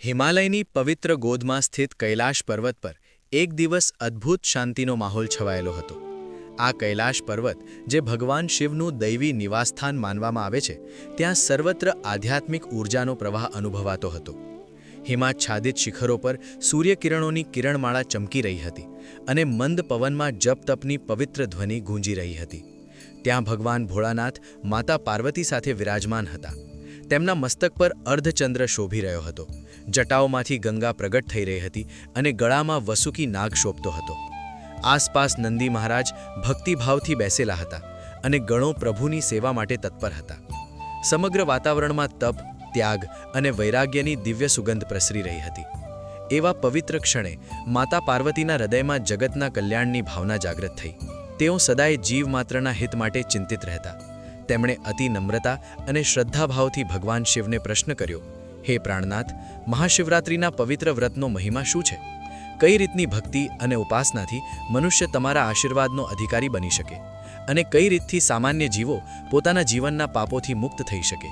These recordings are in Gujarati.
હિમાલયની પવિત્ર ગોદમાં સ્થિત કૈલાશ પર્વત પર એક દિવસ અદ્ભુત શાંતિનો માહોલ છવાયેલો હતો. આ કૈલાશ પર્વત, જે ભગવાન શિવનું દૈવી નિવાસસ્થાન માનવામાં આવે છે, ત્યાં સર્વત્ર આધ્યાત્મિક ઊર્જાનો પ્રવાહ અનુભવાતો હતો. હિમાચ્છાદિત શિખરો પર સૂર્યકિરણોની કિરણમાળા ચમકી રહી હતી અને મંદ પવનમાં જપ-તપની પવિત્ર ધ્વનિ ગૂંજી રહી હતી. ત્યાં ભગવાન ભોળાનાથ માતા પાર્વતી સાથે વિરાજમાન હતા. તેમના મસ્તક પર અર્ધચંદ્ર શોભી રહ્યો હતો. જટાઓમાંથી ગંગા પ્રગટ થઈ રહી હતી અને ગળામાં વસુકી નાગ શોભતો હતો. આસપાસ નંદી મહારાજ ભક્તિભાવથી બેસેલા હતા અને ગણો પ્રભુની સેવા માટે તત્પર હતા. સમગ્ર વાતાવરણમાં તપ, ત્યાગ અને વૈરાગ્યની દિવ્ય સુગંધ પ્રસરી રહી હતી. એવા પવિત્ર ક્ષણે માતા પાર્વતીના હૃદયમાં જગતના કલ્યાણની ભાવના જાગૃત થઈ. તેઓ સદાય જીવમાત્રના હિત માટે ચિંતિત રહેતા. તેમણે અતિ નમ્રતા અને શ્રદ્ધાભાવથી ભગવાન શિવને પ્રશ્ન કર્યો, હે પ્રાણનાથ, મહાશિવરાત્રિના પવિત્ર વ્રતનો મહિમા શું છે? કઈ રીતની ભક્તિ અને ઉપાસનાથી મનુષ્ય તમારા આશીર્વાદનો અધિકારી બની શકે અને કઈ રીતથી સામાન્ય જીવો પોતાના જીવનના પાપોથી મુક્ત થઈ શકે?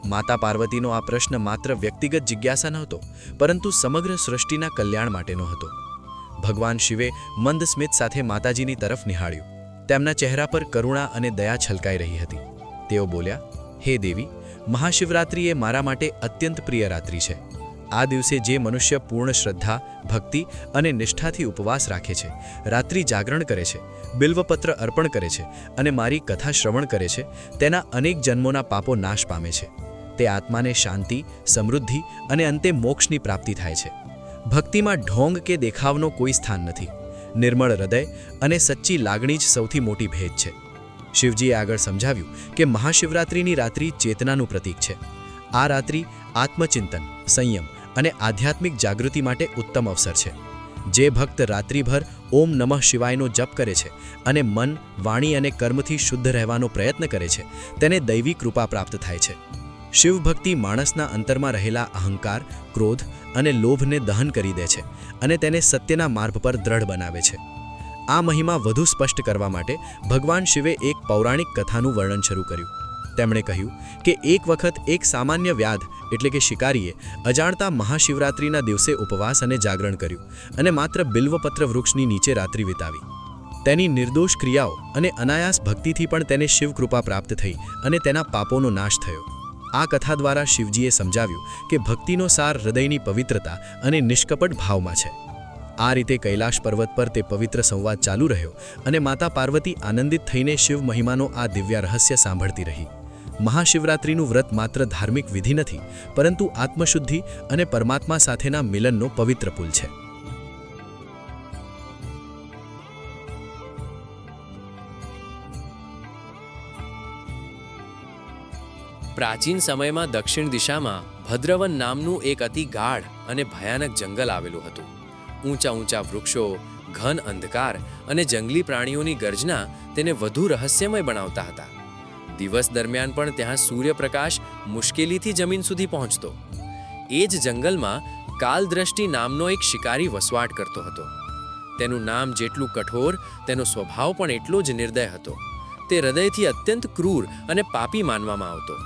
માતા પાર્વતીનો આ પ્રશ્ન માત્ર વ્યક્તિગત જિજ્ઞાસા નહોતો, પરંતુ સમગ્ર સૃષ્ટિના કલ્યાણ માટેનો હતો. ભગવાન શિવે મંદ સ્મિત સાથે માતાજીની તરફ નિહાળ્યું. તેમના ચહેરા પર કરુણા અને દયા છલકાઈ રહી હતી. તેઓ બોલ્યા, હે દેવી, મહાશિવરાત્રિ એ મારા માટે અત્યંત પ્રિય રાત્રિ છે. આ દિવસે જે મનુષ્ય પૂર્ણ શ્રદ્ધા, ભક્તિ અને નિષ્ઠાથી ઉપવાસ રાખે છે, રાત્રિ જાગરણ કરે છે, બિલ્વપત્ર અર્પણ કરે છે અને મારી કથા શ્રવણ કરે છે, તેના અનેક જન્મોના પાપો નાશ પામે છે. તે આત્માને શાંતિ, સમૃદ્ધિ અને અંતે મોક્ષની પ્રાપ્તિ થાય છે. ભક્તિમાં ઢોંગ કે દેખાવનો કોઈ સ્થાન નથી. નિર્મળ હૃદય અને સચ્ચી લાગણી જ સૌથી મોટી ભેટ છે. શિવજીએ આગળ સમજાવ્યું કે મહાશિવરાત્રિની રાત્રિ ચેતનાનું પ્રતીક છે. આ રાત્રિ આત્મચિંતન, સંયમ અને આધ્યાત્મિક જાગૃતિ માટે ઉત્તમ અવસર છે. જે ભક્ત રાત્રિભર ઓમ નમઃ શિવાયનો જપ કરે છે અને મન, વાણી અને કર્મથી શુદ્ધ રહેવાનો પ્રયત્ન કરે છે, તેને દૈવી કૃપા પ્રાપ્ત થાય છે. શિવભક્તિ માણસના અંતરમાં રહેલા અહંકાર, ક્રોધ અને લોભને દહન કરી દે છે અને તેને સત્યના માર્ગ પર દ્રઢ બનાવે છે. આ મહિમા વધુ સ્પષ્ટ કરવા માટે ભગવાન શિવે એક પૌરાણિક કથાનું વર્ણન શરૂ કર્યું. તેમણે કહ્યું કે એક વખત એક સામાન્ય વ્યાધ એટલે કે શિકારીએ અજાણતા મહાશિવરાત્રિના દિવસે ઉપવાસ અને જાગરણ કર્યું અને માત્ર બિલ્વપત્ર વૃક્ષની નીચે રાત્રિ વિતાવી. તેની નિર્દોષ ક્રિયાઓ અને અનાયાસ ભક્તિથી પણ તેને શિવકૃપા પ્રાપ્ત થઈ અને તેના પાપોનો નાશ થયો. આ કથા દ્વારા શિવજીએ સમજાવ્યું કે ભક્તિનો સાર હૃદયની પવિત્રતા અને નિષ્કપટ ભાવમાં છે. આ રીતે કૈલાશ પર્વત પર તે પવિત્ર સંવાદ ચાલુ રહ્યો અને માતા પાર્વતી આનંદિત થઈને શિવ મહિમાનો આ દિવ્ય રહસ્ય સાંભળતી રહી. મહાશિવરાત્રિનું વ્રત માત્ર ધાર્મિક વિધિ નથી, પરંતુ આત્મશુદ્ધિ અને પરમાત્મા સાથેના મિલનનો પવિત્ર પુલ છે. પ્રાચીન સમયમાં દક્ષિણ દિશામાં ભદ્રવન નામનું એક અતિ ગાઢ અને ભયાનક જંગલ આવેલું હતું. ઊંચા ઊંચા વૃક્ષો, ઘન અંધકાર અને જંગલી પ્રાણીઓની ગર્જના તેને વધુ રહસ્યમય બનાવતા હતા. દિવસ દરમિયાન પણ ત્યાં સૂર્યપ્રકાશ મુશ્કેલીથી જમીન સુધી પહોંચતો. એ જ જંગલમાં કાલદ્રષ્ટિ નામનો એક શિકારી વસવાટ કરતો હતો. તેનું નામ જેટલું કઠોર, તેનો સ્વભાવ પણ એટલો જ નિર્દય હતો. તે હૃદયથી અત્યંત ક્રૂર અને પાપી માનવામાં આવતો.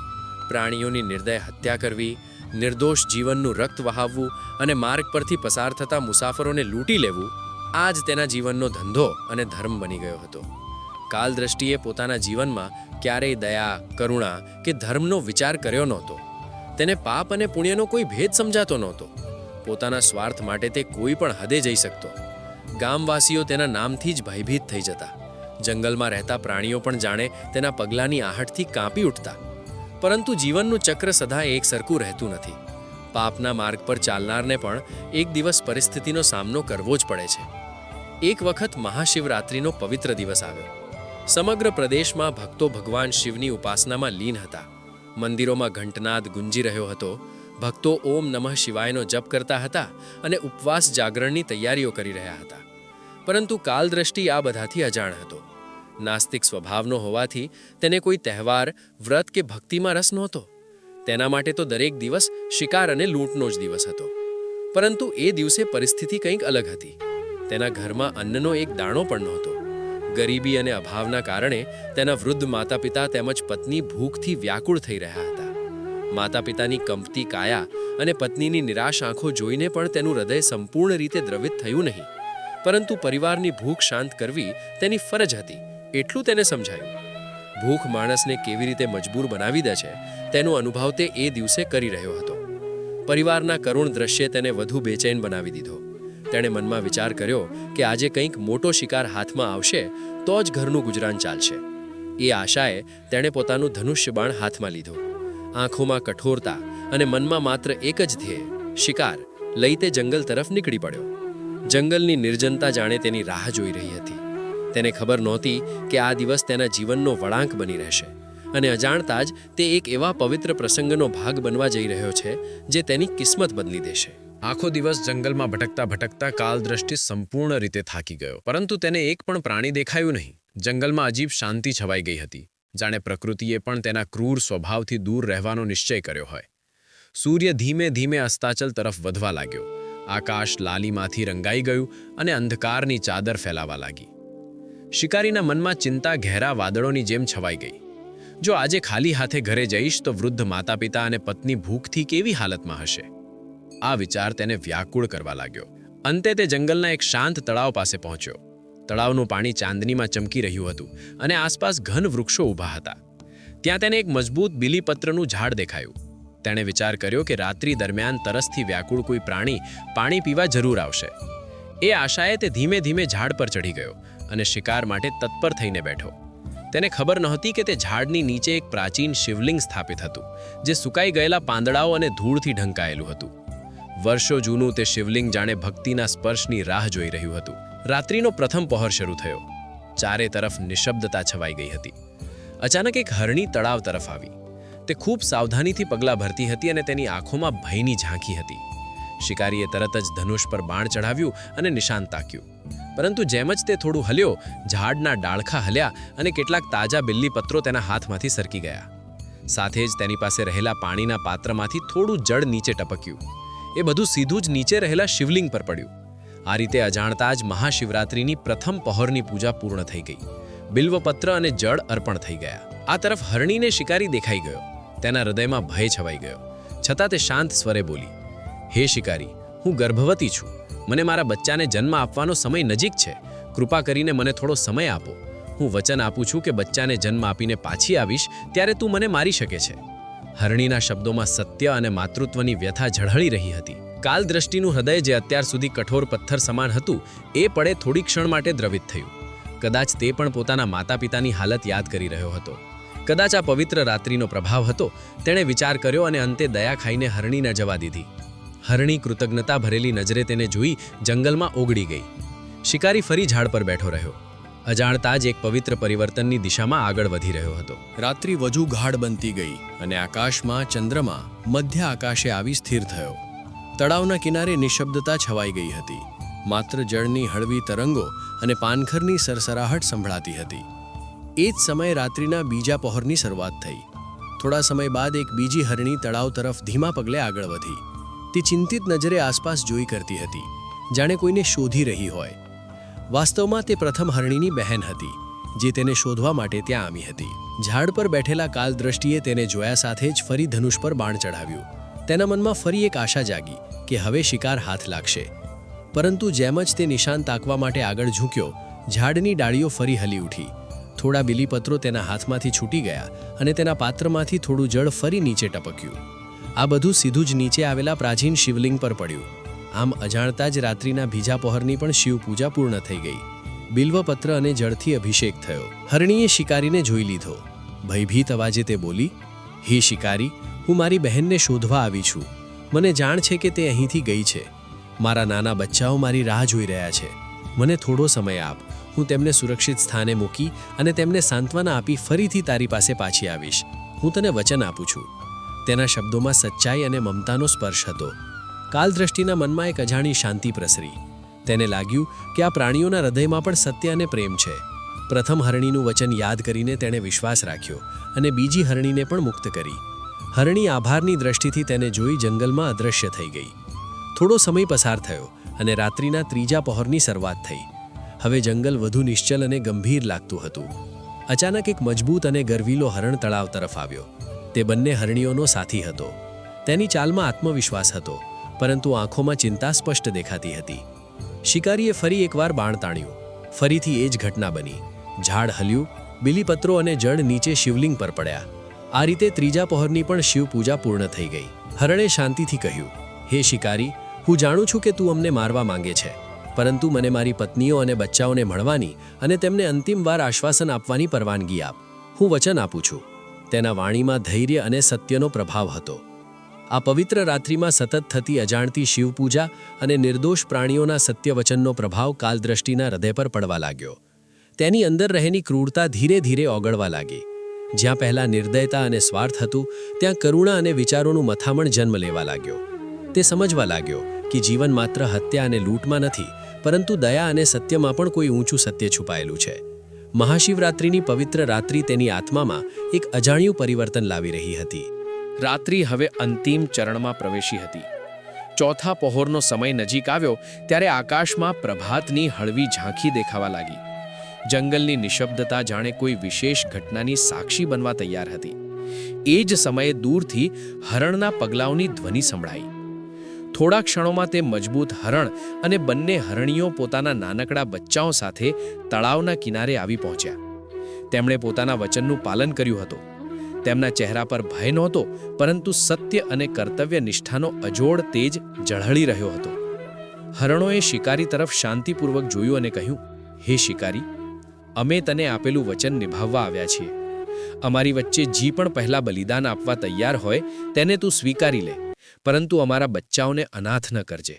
પ્રાણીઓની નિર્દય હત્યા કરવી, નિર્દોષ જીવનનું રક્ત વહાવવું અને માર્ગ પરથી પસાર થતા મુસાફરોને લૂંટી લેવું, આ જ તેના જીવનનો ધંધો અને ધર્મ બની ગયો હતો. કાલદ્રષ્ટિએ પોતાના જીવનમાં ક્યારેય દયા, કરુણા કે ધર્મનો વિચાર કર્યો નહોતો. તેને પાપ અને પુણ્યનો કોઈ ભેદ સમજાતો નહોતો. પોતાના સ્વાર્થ માટે તે કોઈ પણ હદે જઈ શકતો. ગામવાસીઓ તેના નામથી જ ભયભીત થઈ જતા. જંગલમાં રહેતા પ્રાણીઓ પણ જાણે તેના પગલાંની આહટથી કાંપી ઉઠતા. પરંતુ જીવનનું ચક્ર સદા એક સરખું રહેતું નથી. પાપના માર્ગ પર ચાલનારને પણ એક દિવસ પરિસ્થિતિનો સામનો કરવો જ પડે છે. એક વખત મહાશિવરાત્રિનો પવિત્ર દિવસ આવ્યો. સમગ્ર પ્રદેશમાં ભક્તો ભગવાન શિવની ઉપાસનામાં લીન હતા. મંદિરોમાં ઘંટનાદ ગુંજી રહ્યો હતો. ભક્તો ઓમ નમઃ શિવાયનો જપ કરતા હતા અને ઉપવાસ જાગરણની તૈયારીઓ કરી રહ્યા હતા. પરંતુ કાલદ્રષ્ટિ આ બધાથી અજાણ હતો. નાસ્તિક સ્વભાવનો હોવાથી તેને કોઈ તહેવાર, વ્રત કે ભક્તિમાં રસ નહોતો. તેના માટે તો દરેક દિવસ શિકાર અને લૂંટનો જ દિવસ હતો. પરંતુ એ દિવસે પરિસ્થિતિ કંઈક અલગ હતી. તેના ઘરમાં અન્નનો એક દાણો પણ નહોતો. ગરીબી અને અભાવના કારણે તેના વૃદ્ધ માતા પિતા તેમજ પત્ની ભૂખથી વ્યાકુળ થઈ રહ્યા હતા. માતા પિતાની કંપતી કાયા અને પત્નીની નિરાશ આંખો જોઈને પણ તેનું હૃદય સંપૂર્ણ રીતે દ્રવિત થયું નહીં, પરંતુ પરિવારની ભૂખ શાંત કરવી તેની ફરજ હતી એટલું તેને સમજાયું. ભૂખ માણસને કેવી રીતે મજબૂર બનાવી દે છે તેનો અનુભવ તે એ દિવસે કરી રહ્યો હતો. પરિવારના કરુણ દ્રશ્યે તેને વધુ બેચેન બનાવી દીધો. તેણે મનમાં વિચાર કર્યો કે આજે કંઈક મોટો શિકાર હાથમાં આવશે તો જ ઘરનું ગુજરાન ચાલશે. એ આશાએ તેણે પોતાનું ધનુષ્ય બાણ હાથમાં લીધો. આંખોમાં કઠોરતા અને મનમાં માત્ર એક જ ધ્યેય, શિકાર, લઈ તે જંગલ તરફ નીકળી પડ્યો. જંગલની નિર્જનતા જાણે તેની રાહ જોઈ રહી હતી. તેને ખબર નહોતી કે આ દિવસ તેના જીવનનો વળાંક બની રહેશે અને અજાણતા જ તે એક એવા પવિત્ર પ્રસંગનો ભાગ બનવા જઈ રહ્યો છે જે તેની કિસ્મત બદલી દેશે. આખો દિવસ જંગલમાં ભટકતા ભટકતા કાલદ્રષ્ટિ સંપૂર્ણ રીતે થાકી ગયો, પરંતુ તેને એક પણ પ્રાણી દેખાયું નહીં. જંગલમાં અજીબ શાંતિ છવાઈ ગઈ હતી, જાણે પ્રકૃતિએ પણ તેના ક્રૂર સ્વભાવથી દૂર રહેવાનો નિશ્ચય કર્યો હોય. સૂર્ય ધીમે ધીમે અસ્તાચલ તરફ વધવા લાગ્યો. આકાશ લાલીમાંથી રંગાઈ ગયું અને અંધકારની ચાદર ફેલાવા લાગી. શિકારીના મનમાં ચિંતા ઘેરા વાદળોની જેમ છવાઈ ગઈ. જો આજે ખાલી હાથે ઘરે જઈશ તો વૃદ્ધ માતા પિતા અને પત્ની ભૂખથી કેવી હાલતમાં હશે? આ વિચાર તેને વ્યાકુળ કરવા લાગ્યો. અંતે તે જંગલના એક શાંત તળાવ પાસે પહોંચ્યો. તળાવનું પાણી ચાંદનીમાં ચમકી રહ્યું હતું અને આસપાસ ઘન વૃક્ષો ઊભા હતા. ત્યાં તેને એક મજબૂત બીલીપત્રનું ઝાડ દેખાયું. તેણે વિચાર કર્યો કે રાત્રિ દરમિયાન તરસથી વ્યાકુળ કોઈ પ્રાણી પાણી પીવા જરૂર આવશે. એ આશાએ તે ધીમે ધીમે ઝાડ પર ચઢી ગયો અને શિકાર માટે તત્પર થઈને બેઠો. તેને ખબર નહોતી કે તે ઝાડની નીચે એક પ્રાચીન શિવલિંગ સ્થાપિત હતું, જે સુકાઈ ગયેલા પાંદડાઓ અને ધૂળથી ઢંકાયેલું હતું. વર્ષો જૂનું તે શિવલિંગ જાણે ભક્તિના સ્પર્શની રાહ જોઈ રહ્યું હતું. રાત્રિનો પ્રથમ પહોર શરૂ થયો. ચારે તરફ નિશબ્દતા છવાઈ ગઈ હતી. અચાનક એક હરણી તળાવ તરફ આવી. તે ખૂબ સાવધાનીથી પગલાં ભરતી હતી અને તેની આંખોમાં ભયની ઝાંખી હતી. શિકારીએ તરત જ ધનુષ પર બાણ ચઢાવ્યું અને નિશાન તાક્યું. પરંતુ જેમ જ તે થોડું હલ્યો, ઝાડના ડાળખા હલ્યા અને કેટલાક તાજા બિલ્લીપત્રો તેના હાથમાંથી સરકી ગયા. સાથે જ તેની પાસે રહેલા પાણીના પાત્રમાંથી થોડું જળ નીચે ટપક્યું. એ બધું સીધું જ નીચે રહેલા શિવલિંગ પર પડ્યું. આ રીતે અજાણતા જ મહાશિવરાત્રિની પ્રથમ પહોરની પૂજા પૂર્ણ થઈ ગઈ. બિલ્વપત્ર અને જળ અર્પણ થઈ ગયા. આ તરફ હરણીને શિકારી દેખાઈ ગયો. તેના હૃદયમાં ભય છવાઈ ગયો. છતાં તે શાંત સ્વરે બોલી, હે શિકારી, હું ગર્ભવતી છું. મને મારા બચ્ચાને જન્મ આપવાનો સમય નજીક છે. કૃપા કરીને મને થોડો સમય આપો. હું વચન આપું છું કે બચ્ચાને જન્મ આપીને પાછી આવીશ ત્યારે તું મને મારી શકે છે. હરણીના શબ્દોમાં સત્ય અને માતૃત્વની વ્યથા ઝળહળી રહી હતી. કાલદ્રષ્ટિનું હૃદય જે અત્યાર સુધી કઠોર પથ્થર સમાન હતું, એ પળે થોડી ક્ષણ માટે દ્રવિત થયું. કદાચ તે પણ પોતાના માતા પિતાની હાલત યાદ કરી રહ્યો હતો. કદાચ આ પવિત્ર રાત્રિનો પ્રભાવ હતો. તેણે વિચાર કર્યો અને અંતે દયા ખાઈને હરણીને જવા દીધી. હરણી કૃતજ્ઞતા ભરેલી નજરે તેને જોઈ જંગલમાં ઓગળી ગઈ. શિકારી ફરી ઝાડ પર બેઠો રહ્યો. અજાણતા જ એક પવિત્ર પરિવર્તનની દિશામાં આગળ વધી રહ્યો હતો. રાત્રિ વધુ ગાઢ બનતી ગઈ અને આકાશમાં ચંદ્રમા મધ્ય આકાશે આવી સ્થિર થયો. તળાવના કિનારે નિશબ્દતા છવાઈ ગઈ હતી. માત્ર જળની હળવી તરંગો અને પાનખરની સરસરાહટ સંભળાતી હતી. એ જ સમયે રાત્રિના બીજા પહોરની શરૂઆત થઈ. થોડા સમય બાદ એક બીજી હરણી તળાવ તરફ ધીમા પગલે આગળ વધી. તે ચિંતિત નજરે આસપાસ જોઈ કરતી હતી, જાણે કોઈને શોધી રહી હોય. વાસ્તવમાં તે પ્રથમ હરણીની બહેન હતી, જે તેને શોધવા માટે ત્યાં આવી હતી. ઝાડ પર બેઠેલા કાલદ્રષ્ટિએ તેને જોયા સાથે જ ફરી ધનુષ પર બાણ ચઢાવ્યું. તેના મનમાં ફરી એક આશા જાગી કે હવે શિકાર હાથ લાગશે. પરંતુ જેમ જ તે નિશાન તાકવા માટે આગળ ઝૂક્યો, ઝાડની ડાળીઓ ફરી હલી ઉઠી. થોડા બીલીપત્રો તેના હાથમાંથી છૂટી ગયા અને તેના પાત્રમાંથી થોડું જળ ફરી નીચે ટપક્યું. આ બધું સીધું જ નીચે આવેલા પ્રાચીન શિવલિંગ પર પડ્યું. આમ અજાણતા જ રાત્રિના બીજા પહોરની પણ શિવ પૂજા પૂર્ણ થઈ ગઈ. બિલ્વપત્ર અને જળથી અભિષેક થયો. હરણીએ શિકારીને જોઈ લીધો. ભયભીત અવાજે તે બોલી, હે શિકારી, હું મારી બહેનને શોધવા આવી છું. મને જાણ છે કે તે અહીંથી ગઈ છે. મારા નાના બચ્ચાઓ મારી રાહ જોઈ રહ્યા છે. મને થોડો સમય આપ. હું તેમને સુરક્ષિત સ્થાને મૂકી અને તેમને સાંત્વના આપી ફરીથી તારી પાસે પાછી આવીશ. હું તને વચન આપું છું. તેના શબ્દોમાં સચ્ચાઈ અને મમતાનો સ્પર્શ હતો. કાલદ્રષ્ટિના મનમાં એક અજાણી શાંતિ પ્રસરી. તેને લાગ્યું કે આ પ્રાણીઓના હૃદયમાં પણ સત્ય અને પ્રેમ છે. પ્રથમ હરણીનું વચન યાદ કરીને તેણે વિશ્વાસ રાખ્યો અને બીજી હરણીને પણ મુક્ત કરી. હરણી આભારની દ્રષ્ટિથી તેને જોઈ જંગલમાં અદૃશ્ય થઈ ગઈ. થોડો સમય પસાર થયો અને રાત્રિના ત્રીજા પહોરની શરૂઆત થઈ. હવે જંગલ વધુ નિશ્ચલ અને ગંભીર લાગતું હતું. અચાનક એક મજબૂત અને ગર્વીલો હરણ તળાવ તરફ આવ્યો. તે બંને હરણીઓનો સાથી હતો. તેની ચાલમાં આત્મવિશ્વાસ હતો, પરંતુ આંખોમાં ચિંતા સ્પષ્ટ દેખાતી હતી. શિકારીએ ફરી એકવાર બાણ તાણ્યું. ફરીથી એ જ ઘટના બની. ઝાડ હલ્યું, બીલીપત્રો અને જળ નીચે શિવલિંગ પર પડ્યા. આ રીતે ત્રીજા પહોરની પણ શિવપૂજા પૂર્ણ થઈ ગઈ. હરણે શાંતિથી કહ્યું, હે શિકારી, હું જાણું છું કે તું અમને મારવા માંગે છે, પરંતુ મને મારી પત્નીઓ અને બચ્ચાઓને મળવાની અને તેમને અંતિમ વાર આશ્વાસન આપવાની પરવાનગી આપ. હું વચન આપું છું. તેના વાણીમાં ધૈર્ય અને સત્યનો પ્રભાવ હતો. આ પવિત્ર રાત્રિમાં સતત થતી અજાણતી શિવપૂજા અને નિર્દોષ પ્રાણીઓના સત્યવચનનો પ્રભાવ કાલદ્રષ્ટિના હૃદય પર પડવા લાગ્યો. તેની અંદર રહેલી ક્રૂરતા ધીરે ધીરે ઓગળવા લાગી. જ્યાં પહેલાં નિર્દયતા અને સ્વાર્થ હતું, ત્યાં કરુણા અને વિચારોનું મથામણ જન્મ લેવા લાગ્યો. તે સમજવા લાગ્યો કે જીવન માત્ર હત્યા અને લૂંટમાં નથી, પરંતુ દયા અને સત્યમાં પણ કોઈ ઊંચું સત્ય છુપાયેલું છે. મહાશિવરાત્રિની પવિત્ર રાત્રિ તેની આત્મામાં એક અજાણ્યું પરિવર્તન લાવી રહી હતી. રાત્રિ હવે અંતિમ ચરણમાં પ્રવેશી હતી. ચોથા પહોરનો સમય નજીક આવ્યો ત્યારે આકાશમાં પ્રભાતની હળવી ઝાંખી દેખાવા લાગી. જંગલની નિશબ્દતા જાણે કોઈ વિશેષ ઘટનાની સાક્ષી બનવા તૈયાર હતી. એ જ સમયે દૂરથી હરણના પગલાઓની ધ્વનિ સંભળાઈ. થોડા ક્ષણોમાં તે મજબૂત હરણ અને બંને હરણીઓ પોતાના નાનકડા બચ્ચાઓ સાથે તળાવના કિનારે આવી પહોંચ્યા. તેમણે પોતાના વચનનું પાલન કર્યું હતું. તેમના ચહેરા પર ભય નહોતો, પરંતુ સત્ય અને કર્તવ્ય નિષ્ઠાનો અજોડ તેજ ઝળહળી રહ્યો હતો. હરણોએ શિકારી તરફ શાંતિપૂર્વક જોયું અને કહ્યું, હે શિકારી, અમે તને આપેલું વચન નિભાવવા આવ્યા છીએ. અમારી વચ્ચે જી પણ પહેલા બલિદાન આપવા તૈયાર હોય તેને તું સ્વીકારી લે, પરંતુ અમારા બચ્ચાઓને અનાથ ન કરજે.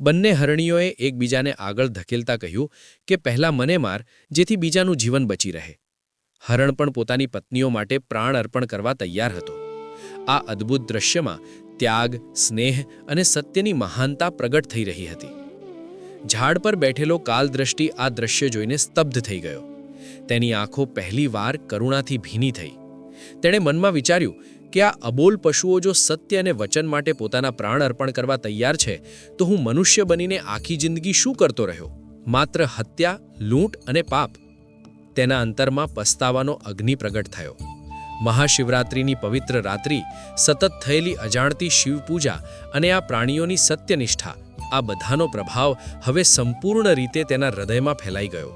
બંને હરણીઓએ એકબીજાને આગળ ધકેલતા કહ્યું કે પહેલા મને માર, જેથી બીજાનું જીવન બચી રહે. હરણ પણ પોતાની પત્નીઓ માટે પ્રાણ અર્પણ કરવા તૈયાર હતો. આ અદ્ભુત દ્રશ્યમાં ત્યાગ, સ્નેહ અને સત્યની મહાનતા પ્રગટ થઈ રહી હતી. ઝાડ પર બેઠેલો કાલદ્રષ્ટિ આ દ્રશ્ય જોઈને સ્તબ્ધ થઈ ગયો. તેની આંખો પહેલીવાર કરુણાથી ભીની થઈ. તેણે મનમાં વિચાર્યું કે આ અબોલ પશુઓ જો સત્ય અને વચન માટે પોતાના પ્રાણ અર્પણ કરવા તૈયાર છે, તો હું મનુષ્ય બનીને આખી જિંદગી શું કરતો રહ્યો? માત્ર હત્યા, લૂંટ અને પાપ. તેના અંતરમાં પસ્તાવાનો અગ્નિ પ્રગટ થયો. મહાશિવરાત્રિની પવિત્ર રાત્રિ, સતત થયેલી અજાણતી શિવપૂજા અને આ પ્રાણીઓની સત્યનિષ્ઠા, આ બધાનો પ્રભાવ હવે સંપૂર્ણ રીતે તેના હૃદયમાં ફેલાઈ ગયો.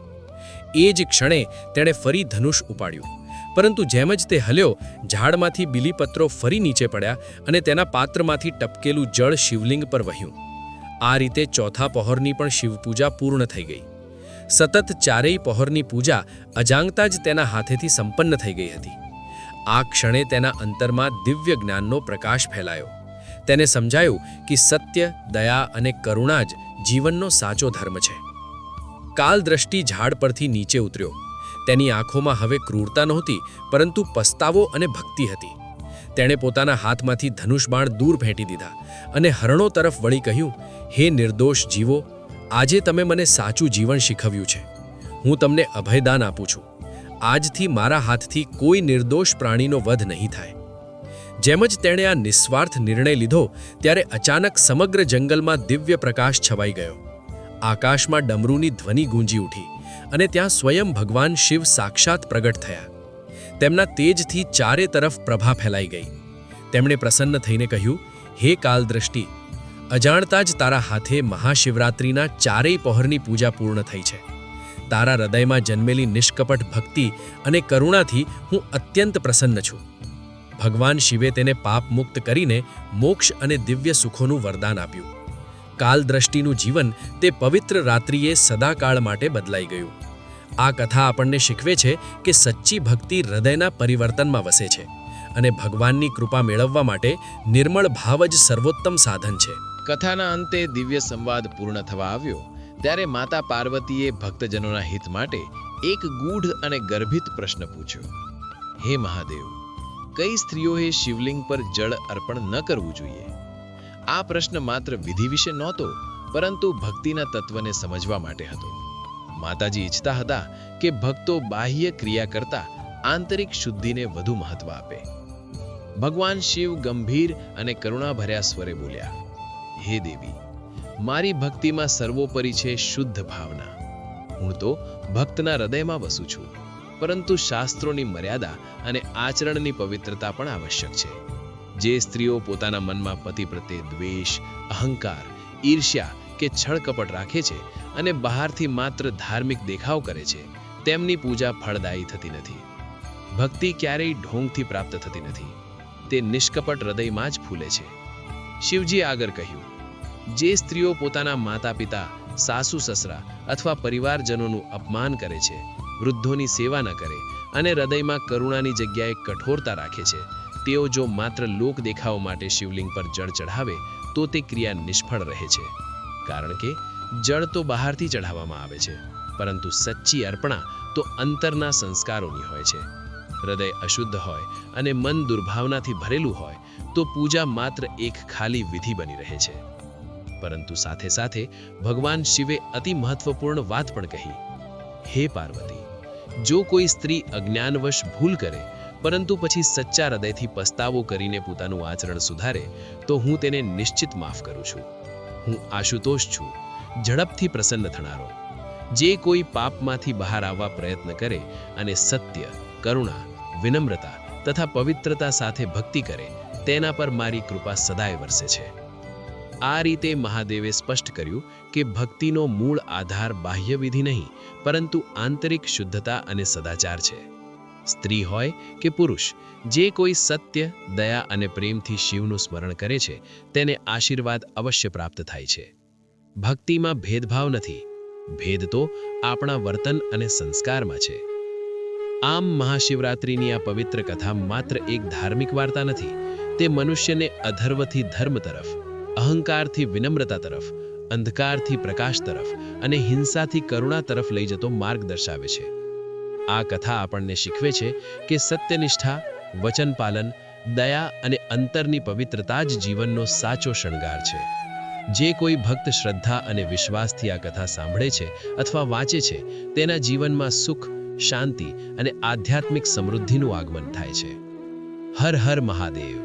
એ જ ક્ષણે તેણે ફરી ધનુષ ઉપાડ્યું. પરંતુ જેમ જ તે હલ્યો, ઝાડમાંથી બીલીપત્રો ફરી નીચે પડ્યા અને તેના પાત્રમાંથી ટપકેલું જળ શિવલિંગ પર વહ્યું. આ રીતે ચોથા પહોરની પણ શિવપૂજા પૂર્ણ થઈ ગઈ. સતત ચારેય પહોરની પૂજા અજાણતા જ તેના હાથેથી સંપન્ન થઈ ગઈ હતી. આ ક્ષણે તેના અંતરમાં દિવ્ય જ્ઞાનનો પ્રકાશ ફેલાયો. તેને સમજાયું કે સત્ય, દયા અને કરુણા જ જીવનનો સાચો ધર્મ છે. કાલદ્રષ્ટિ ઝાડ પરથી નીચે ઉતર્યો. તેની આંખોમાં હવે ક્રૂરતા નહોતી, પરંતુ પસ્તાવો અને ભક્તિ હતી. તેણે પોતાના હાથમાંથી ધનુષબાણ દૂર ફેંકી દીધા અને હરણો તરફ વળી કહ્યું, હે નિર્દોષ જીવો, આજે તમે મને સાચું જીવન શીખવ્યું છે. હું તમને અભયદાન આપું છું. આજથી મારા હાથથી કોઈ નિર્દોષ પ્રાણીનો વધ નહીં થાય. જેમ જ તેણે આ નિસ્વાર્થ નિર્ણય લીધો, ત્યારે અચાનક સમગ્ર જંગલમાં દિવ્ય પ્રકાશ છવાઈ ગયો. આકાશમાં ડમરૂની ધ્વનિ ગૂંજી ઉઠી અને ત્યાં સ્વયં ભગવાન શિવ સાક્ષાત પ્રગટ થયા. તેમના તેજથી ચારે તરફ પ્રભા ફેલાઈ ગઈ. તેમણે પ્રસન્ન થઈને કહ્યું, હે કાલદ્રષ્ટિ, અજાણતા જ તારા હાથે મહાશિવરાત્રિના ચારેય પહોરની પૂજા પૂર્ણ થઈ છે. તારા હૃદયમાં જન્મેલી નિષ્કપટ ભક્તિ અને કરુણાથી હું અત્યંત પ્રસન્ન છું. ભગવાન શિવે તેને પાપ મુક્ત કરીને મોક્ષ અને દિવ્ય સુખોનું વરદાન આપ્યું. કાલદ્રષ્ટિનું જીવન તે પવિત્ર રાત્રિએ સદાકાળ માટે બદલાઈ ગયું. આ કથા આપણને શીખવે છે કે સચ્ચી ભક્તિ હૃદયના પરિવર્તનમાં વસે છે અને ભગવાનની કૃપા મેળવવા માટે નિર્મળ ભાવ જ સર્વોત્તમ સાધન છે. કથાના અંતે દિવ્ય સંવાદ પૂર્ણ થવા આવ્યો ત્યારે માતા પાર્વતીએ ભક્તજનોના હિત માટે એક ગૂઢ અને ગર્ભિત પ્રશ્ન પૂછ્યો. હે મહાદેવ, કઈ સ્ત્રીઓએ શિવલિંગ પર જળ અર્પણ ન કરવું જોઈએ? આ પ્રશ્ન માત્ર વિધિ વિશે નહોતો, પરંતુ ભક્તિના તત્વને સમજવા માટે હતો. માતાજી ઈચ્છતા હતા કે ભક્તો બાહ્ય ક્રિયા કરતા આંતરિક શુદ્ધિને વધુ મહત્વ આપે. ભગવાન શિવ ગંભીર અને કરુણાભર્યા સ્વરે બોલ્યા, હે દેવી, મારી ભક્તિમાં સર્વોપરી છે શુદ્ધ ભાવના. હું તો ભક્તના હૃદયમાં વસું છું. પરંતુ શાસ્ત્રોની મર્યાદા અને આચરણની પવિત્રતા પણ આવશ્યક છે. જે સ્ત્રીઓ પોતાના મનમાં પતિ પ્રત્યે દ્વેષ, અહંકાર, ઈર્ષ્યા કે છળકપટ રાખે છે અને બહારથી માત્ર ધાર્મિક દેખાવ કરે છે, તેમની પૂજા ફળદાયી થતી નથી. ભક્તિ ક્યારેય ઢોંગથી પ્રાપ્ત થતી નથી, તે નિષ્કપટ હૃદયમાં જ ફૂલે છે. શિવજી આગળ કહ્યું, જે સ્ત્રીઓ પોતાના માતા પિતા, સાસુ સસરા અથવા પરિવારજનોનું અપમાન કરે છે, વૃદ્ધોની સેવા ન કરે અને હૃદયમાં કરુણાની જગ્યાએ કઠોરતા રાખે છે, તેઓ જો માત્ર લોક દેખાવ માટે શિવલિંગ પર જળ ચઢાવે તો તે ક્રિયા નિષ્ફળ રહે છે. કારણ કે જળ તો બહારથી ચઢાવવામાં આવે છે, પરંતુ સચ્ચી અર્પણા તો અંતરના સંસ્કારોની હોય છે. હૃદય અશુદ્ધ હોય અને મન દુર્ભાવનાથી ભરેલું હોય તો પૂજા માત્ર એક ખાલી વિધિ બની રહે છે. પરંતુ સાથે સાથે ભગવાન શિવે અતિ મહત્વપૂર્ણ વાત પણ કહી, હે પાર્વતી, જો કોઈ સ્ત્રી અજ્ઞાનવશ ભૂલ કરે પરંતુ પછી સચ્ચા હૃદયથી પસ્તાવો કરીને પોતાનું આચરણ સુધારે તો હું તેને નિશ્ચિત માફ કરું છું. હું આશુતોષ છું, ઝડપથી પ્રસન્ન થનારો. જે કોઈ પાપમાંથી બહાર આવવા પ્રયત્ન કરે અને સત્ય, કરુણા, વિનમ્રતા તથા પવિત્રતા સાથે ભક્તિ કરે તેના પર મારી કૃપા સદાય વરસે છે. આ રીતે મહાદેવે સ્પષ્ટ કર્યું કે ભક્તિનો મૂળ આધાર બાહ્ય વિધિ નહીં, પરંતુ આંતરિક શુદ્ધતા અને સદાચાર છે. સ્ત્રી હોય કે પુરુષ, જે કોઈ સત્ય, દયા અને પ્રેમથી શિવનું સ્મરણ કરે છે તેને આશીર્વાદ અવશ્ય પ્રાપ્ત થાય છે. ભક્તિમાં ભેદભાવ નથી, ભેદ તો આપણા વર્તન અને સંસ્કારમાં છે. આમ મહાશિવરાત્રિની આ પવિત્ર કથા માત્ર એક ધાર્મિક વાર્તા નથી, તે મનુષ્યને અધર્વથી ધર્મ તરફ, અહંકારથી વિનમ્રતા તરફ, અંધકારથી પ્રકાશ તરફ અને હિંસાથી કરુણા તરફ લઈ જતો માર્ગ દર્શાવે છે. આ કથા આપણને શીખવે છે કે સત્યનિષ્ઠા, વચન પાલન, દયા અને અંતરની પવિત્રતા જ જીવનનો સાચો શણગાર છે. જે કોઈ ભક્ત શ્રદ્ધા અને વિશ્વાસથી આ કથા સાંભળે છે અથવા વાંચે છે, તેના જીવનમાં સુખ, શાંતિ અને આધ્યાત્મિક સમૃદ્ધિનું આગમન થાય છે. હર હર મહાદેવ.